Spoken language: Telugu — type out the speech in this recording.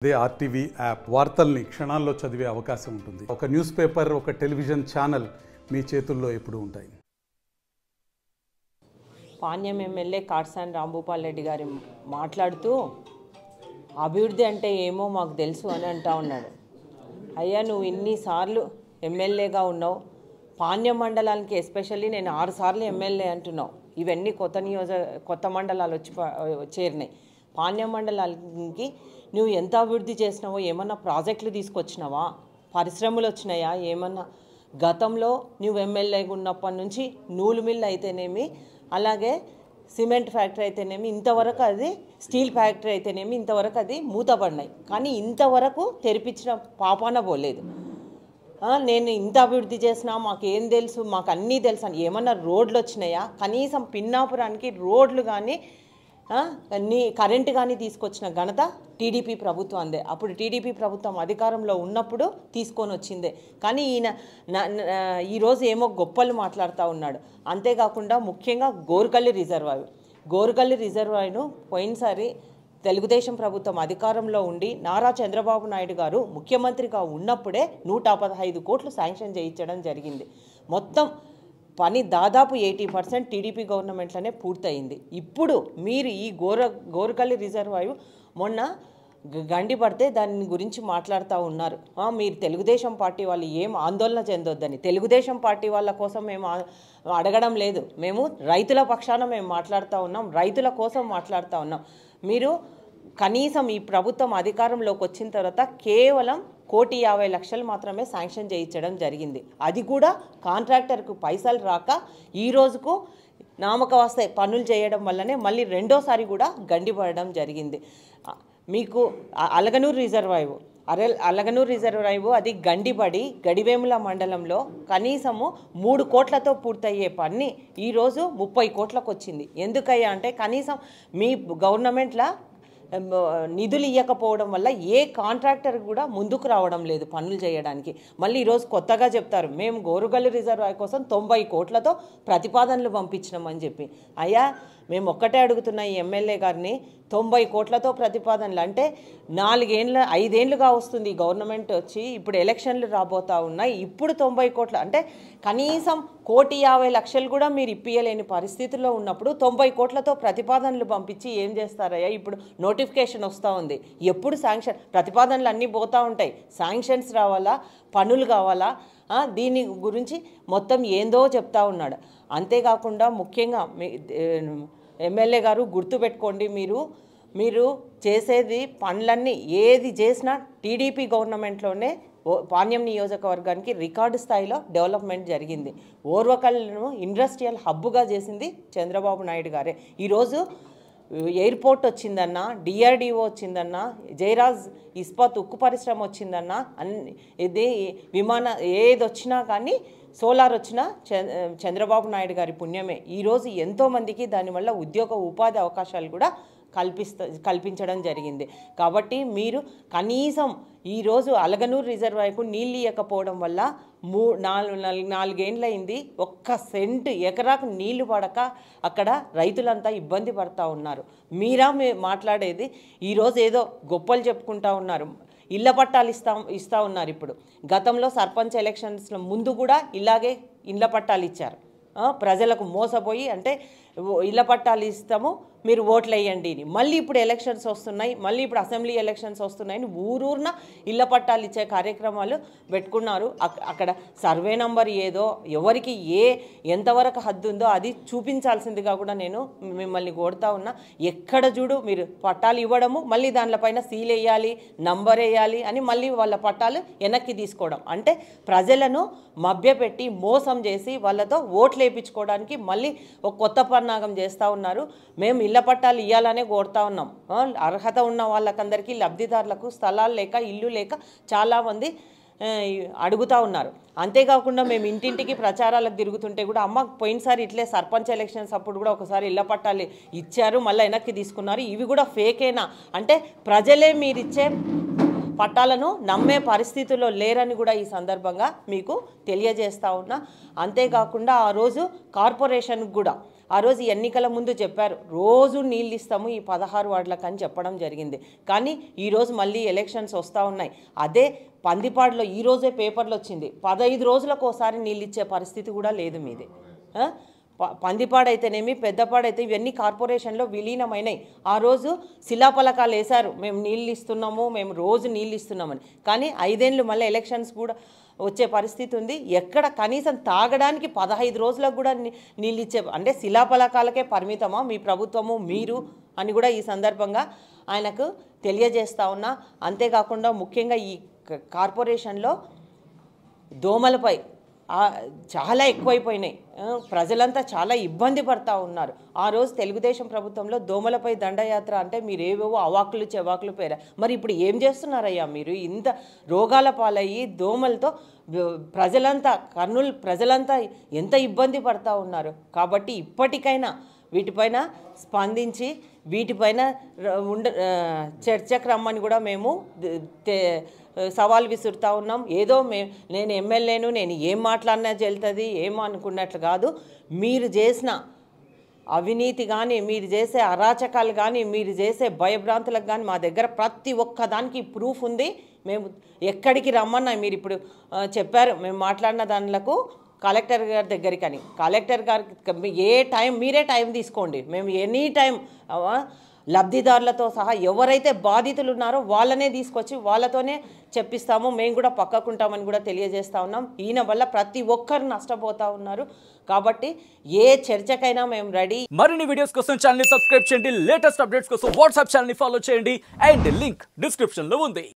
అదే ఆర్టీవీ యాప్ వార్తల్ని క్షణాల్లో చదివే అవకాశం ఉంటుంది. ఒక న్యూస్ పేపర్, ఒక టెలివిజన్ ఛానల్ మీ చేతుల్లో ఎప్పుడూ ఉంటాయి. పాణ్యం ఎమ్మెల్యే కాట్సాని రాంభూపాల్ రెడ్డి గారు మాట్లాడుతూ అభివృద్ధి అంటే ఏమో మాకు తెలుసు అని అంటా ఉన్నాడు. అయ్యా, నువ్వు ఇన్నిసార్లు ఎమ్మెల్యేగా ఉన్నావు, పాణ్యం మండలానికి ఎస్పెషల్లీ నేను 6 సార్లు ఎమ్మెల్యే అంటున్నావు. ఇవన్నీ కొత్త మండలాలు వచ్చి చేరినాయి. పాణ్యం మండలానికి నువ్వు ఎంత అభివృద్ధి చేసినావో, ఏమన్నా ప్రాజెక్టులు తీసుకొచ్చినావా, పరిశ్రమలు వచ్చినాయా, ఏమన్నా గతంలో నువ్వు ఎమ్మెల్యేగా ఉన్నప్పటి నుంచి నూలు మిల్ అయితేనేమి, అలాగే సిమెంట్ ఫ్యాక్టరీ అయితేనేమి, ఇంతవరకు అది స్టీల్ ఫ్యాక్టరీ అయితేనేమి, ఇంతవరకు అది మూతపడినాయి. కానీ ఇంతవరకు తెరిపించిన పాపాన పోలేదు. నేను ఇంత అభివృద్ధి చేసినా మాకేం తెలుసు, మాకు అన్నీ తెలుసు అని ఏమన్నా రోడ్లు వచ్చినాయా? కనీసం పిన్నాపురానికి రోడ్లు కానీ కరెంటు కానీ తీసుకొచ్చిన ఘనత టీడీపీ ప్రభుత్వం అందే. అప్పుడు టీడీపీ ప్రభుత్వం అధికారంలో ఉన్నప్పుడు తీసుకొని వచ్చిందే. కానీ ఈయన ఈరోజు ఏమో గొప్పలు మాట్లాడుతూ ఉన్నాడు. అంతేకాకుండా ముఖ్యంగా గోరుకల్లి రిజర్వాయర్ను పోయినసారి తెలుగుదేశం ప్రభుత్వం అధికారంలో ఉండి నారా చంద్రబాబు నాయుడు గారు ముఖ్యమంత్రిగా ఉన్నప్పుడే 115 కోట్లు శాంక్షన్ చేయించడం జరిగింది. మొత్తం పని దాదాపు 80% టీడీపీ గవర్నమెంట్లోనే పూర్తయింది. ఇప్పుడు మీరు ఈ గోరుకల్లి రిజర్వాయర్ మొన్న గండి పడితే దాని గురించి మాట్లాడుతూ ఉన్నారు. మీరు తెలుగుదేశం పార్టీ వాళ్ళు ఏం ఆందోళన చెందొద్దని. తెలుగుదేశం పార్టీ వాళ్ళ కోసం మేము అడగడం లేదు, మేము రైతుల పక్షాన మేము మాట్లాడుతూ ఉన్నాం, రైతుల కోసం మాట్లాడుతూ ఉన్నాం. మీరు కనీసం ఈ ప్రభుత్వం అధికారంలోకి వచ్చిన తర్వాత కేవలం 1,50,00,000 మాత్రమే శాంక్షన్ చేయించడం జరిగింది. అది కూడా కాంట్రాక్టర్కు పైసలు రాక ఈ రోజుకు నామకవాస్తే పనులు చేయడం వల్లనే మళ్ళీ రెండోసారి కూడా గండిపడడం జరిగింది. మీకు అలగనూరు రిజర్వాయర్ అది గండిపడి గడివేముల మండలంలో కనీసము 3 కోట్లతో పూర్తయ్యే పని ఈరోజు 30 కోట్లకు వచ్చింది. ఎందుకయ్యా అంటే కనీసం మీ గవర్నమెంట్లో నిధులు ఇవ్వకపోవడం వల్ల ఏ కాంట్రాక్టర్ కూడా ముందుకు రావడం లేదు పనులు చేయడానికి. మళ్ళీ ఈరోజు కొత్తగా చెప్తారు మేము గోరుగల్లి రిజర్వాయర్ కోసం 90 కోట్లతో ప్రతిపాదనలు పంపించినామని చెప్పి. అయ్యా, మేము ఒక్కటే అడుగుతున్నా ఈ ఎమ్మెల్యే గారిని, 90 కోట్లతో ప్రతిపాదనలు అంటే 5 ఏళ్ళుగా వస్తుంది గవర్నమెంట్ వచ్చి, ఇప్పుడు ఎలక్షన్లు రాబోతూ ఉన్నాయి, ఇప్పుడు 90 కోట్లు అంటే కనీసం 1,50,00,000 కూడా మీరు ఇప్పియలేని పరిస్థితుల్లో ఉన్నప్పుడు 90 కోట్లతో ప్రతిపాదనలు పంపించి ఏం చేస్తారయ్యా? ఇప్పుడు నోటిఫికేషన్ వస్తూ ఉంది, ఎప్పుడు శాంక్షన్, ప్రతిపాదనలు అన్నీ పోతూ ఉంటాయి, శాంక్షన్స్ రావాలా, పనులు కావాలా, దీని గురించి మొత్తం ఏందో చెప్తా ఉన్నాడు. అంతేకాకుండా ముఖ్యంగా ఎమ్మెల్యే గారు గుర్తుపెట్టుకోండి, మీరు చేసేది పనులన్నీ ఏది చేసినా టీడీపీ గవర్నమెంట్లోనే పాణ్యం నియోజకవర్గానికి రికార్డు స్థాయిలో డెవలప్మెంట్ జరిగింది. ఓర్వకల్లును ఇండస్ట్రియల్ హబ్గా చేసింది చంద్రబాబు నాయుడు గారే. ఈరోజు ఎయిర్పోర్ట్ వచ్చిందన్నా, డిఆర్డిఓ వచ్చిందన్నా, జయరాజ్ ఇస్పాత్ ఉక్కు పరిశ్రమ వచ్చిందన్నా, ఇది ఏది వచ్చినా కానీ సోలార్ వచ్చినా చంద్రబాబు నాయుడు గారి పుణ్యమే. ఈరోజు ఎంతోమందికి దానివల్ల ఉపాధి అవకాశాలు కూడా కల్పించడం జరిగింది. కాబట్టి మీరు కనీసం ఈరోజు అలగనూరు రిజర్వాయర్కు నీళ్ళు ఇవ్వకపోవడం వల్ల 4 ఏళ్ళయింది, 1 సెంటు ఎకరాకు నీళ్లు పడక అక్కడ రైతులంతా ఇబ్బంది పడుతూ ఉన్నారు. మాట్లాడేది ఈరోజు ఏదో గొప్పలు చెప్పుకుంటూ ఉన్నారు. ఇళ్ల పట్టాలు ఇస్తూ ఉన్నారు. ఇప్పుడు గతంలో సర్పంచ్ ఎలక్షన్స్లో ముందు కూడా ఇలాగే ఇళ్ల పట్టాలు ఇచ్చారు. ప్రజలకు మోసపోయి అంటే ఇళ్ల పట్టాలు ఇస్తాము, మీరు ఓట్లు వేయండి అని. మళ్ళీ ఇప్పుడు ఎలక్షన్స్ వస్తున్నాయి, మళ్ళీ ఇప్పుడు అసెంబ్లీ ఎలక్షన్స్ వస్తున్నాయని ఊరూరున ఇళ్ల పట్టాలు ఇచ్చే కార్యక్రమాలు పెట్టుకున్నారు. అక్కడ సర్వే నంబర్ ఏదో, ఎవరికి ఎంతవరకు హద్దు ఉందో అది చూపించాల్సిందిగా కూడా నేను మిమ్మల్ని కోరుతా ఉన్నా. ఎక్కడ చూడు మీరు పట్టాలు ఇవ్వడము, మళ్ళీ దానిపైన సీల్ వేయాలి, నంబర్ వేయాలి అని మళ్ళీ వాళ్ళ పట్టాలు వెనక్కి తీసుకోవడం, అంటే ప్రజలను మభ్యపెట్టి మోసం చేసి వాళ్ళతో ఓట్లు వేయించుకోవడానికి మళ్ళీ ఒక కొత్త పన్నాగం చేస్తూ ఉన్నారు. మేము ఇళ్ల పట్టాలు ఇవ్వాలనే కోరుతా ఉన్నాం. అర్హత ఉన్న వాళ్ళకందరికీ, లబ్ధిదారులకు స్థలాలు లేక, ఇల్లు లేక చాలామంది అడుగుతూ ఉన్నారు. అంతేకాకుండా మేము ఇంటింటికి ప్రచారాలకు తిరుగుతుంటే కూడా అమ్మ పోయినసారి ఇట్లే సర్పంచ్ ఎలక్షన్స్ అప్పుడు కూడా ఒకసారి ఇళ్ల పట్టాలు ఇచ్చారు, మళ్ళీ వెనక్కి తీసుకున్నారు, ఇవి కూడా ఫేకేనా అంటే ప్రజలే మీరిచ్చే పట్టాలను నమ్మే పరిస్థితుల్లో లేరని కూడా ఈ సందర్భంగా మీకు తెలియజేస్తా ఉన్నా. అంతేకాకుండా ఆ రోజు కార్పొరేషన్కి కూడా ఆ రోజు ఎన్నికల ముందు చెప్పారు రోజు నీళ్ళు ఇస్తాము ఈ 16 వార్డులకు అని చెప్పడం జరిగింది. కానీ ఈరోజు మళ్ళీ ఎలక్షన్స్ వస్తూ ఉన్నాయి. అదే పందిపాడులో ఈరోజే పేపర్లు వచ్చింది 15 రోజులకు ఒకసారి నీళ్ళు ఇచ్చే పరిస్థితి కూడా లేదు మీది. పందిపాడైతేనేమి పెద్దపాడైతే ఇవన్నీ కార్పొరేషన్లో విలీనమైనాయి. ఆ రోజు శిలాఫలకాలు వేశారు మేము నీళ్ళు ఇస్తున్నాము, మేము రోజు నీళ్ళు ఇస్తున్నామని. కానీ 5 ఏళ్ళు మళ్ళీ ఎలక్షన్స్ కూడా వచ్చే పరిస్థితి ఉంది. ఎక్కడ కనీసం తాగడానికి 15 రోజులకు కూడా నీళ్ళు ఇచ్చే అంటే శిలాఫలకాలకే పరిమితమా మీ ప్రభుత్వము మీరు అని కూడా ఈ సందర్భంగా ఆయనకు తెలియజేస్తా ఉన్నా. అంతేకాకుండా ముఖ్యంగా ఈ కార్పొరేషన్లో దోమలపై చాలా ఎక్కువైపోయినాయి. ప్రజలంతా చాలా ఇబ్బంది పడుతూ ఉన్నారు. ఆ రోజు తెలుగుదేశం ప్రభుత్వంలో దోమలపై దండయాత్ర అంటే మీరు ఏవేవో అవాకులు చెవాకులు పేరా. మరి ఇప్పుడు ఏం చేస్తున్నారయ్యా మీరు? ఇంత రోగాల పాలయ్యి దోమలతో ప్రజలంతా కర్నూలు ప్రజలంతా ఎంత ఇబ్బంది పడుతూ ఉన్నారు. కాబట్టి ఇప్పటికైనా వీటిపైన స్పందించి వీటిపైన చర్చకు రమ్మని కూడా మేము సవాల్ విసురుతూ ఉన్నాం. ఏదో నేను ఎమ్మెల్యేను నేను ఏం మాట్లాడినా చెల్తుంది ఏమో అనుకున్నట్లు కాదు. మీరు చేసిన అవినీతి కానీ మీరు చేసే అరాచకాలు కానీ మీరు చేసే భయభ్రాంతులకు కానీ మా దగ్గర ప్రతి ఒక్కదానికి ప్రూఫ్ ఉంది. మేము ఎక్కడికి రమ్మన్నా మీరు ఇప్పుడు చెప్పారు మేము మాట్లాడిన దానిలకు కలెక్టర్ గారి దగ్గరికి అని. కలెక్టర్ గారికి ఏ టైం మీరే టైం తీసుకోండి, మేము ఎనీ టైం లబ్ధిదారులతో సహా ఎవరైతే బాధితులు ఉన్నారో వాళ్ళనే తీసుకొచ్చి వాళ్ళతోనే చెప్పిస్తాము. మేము కూడా పక్కకుంటామని కూడా తెలియజేస్తూ ఉన్నాం. ఈయన వల్ల ప్రతి ఒక్కరు నష్టపోతూ ఉన్నారు. కాబట్టి ఏ చర్చకైనా మేము రెడీ. మరిన్ని వీడియోస్ కోసం ఛానల్ ని సబ్స్క్రైబ్ చేయండి. లేటెస్ట్ అప్డేట్స్ కోసం వాట్సాప్ ఛానల్ ని ఫాలో చేయండి. అండ్ లింక్ డిస్క్రిప్షన్ లో ఉంది.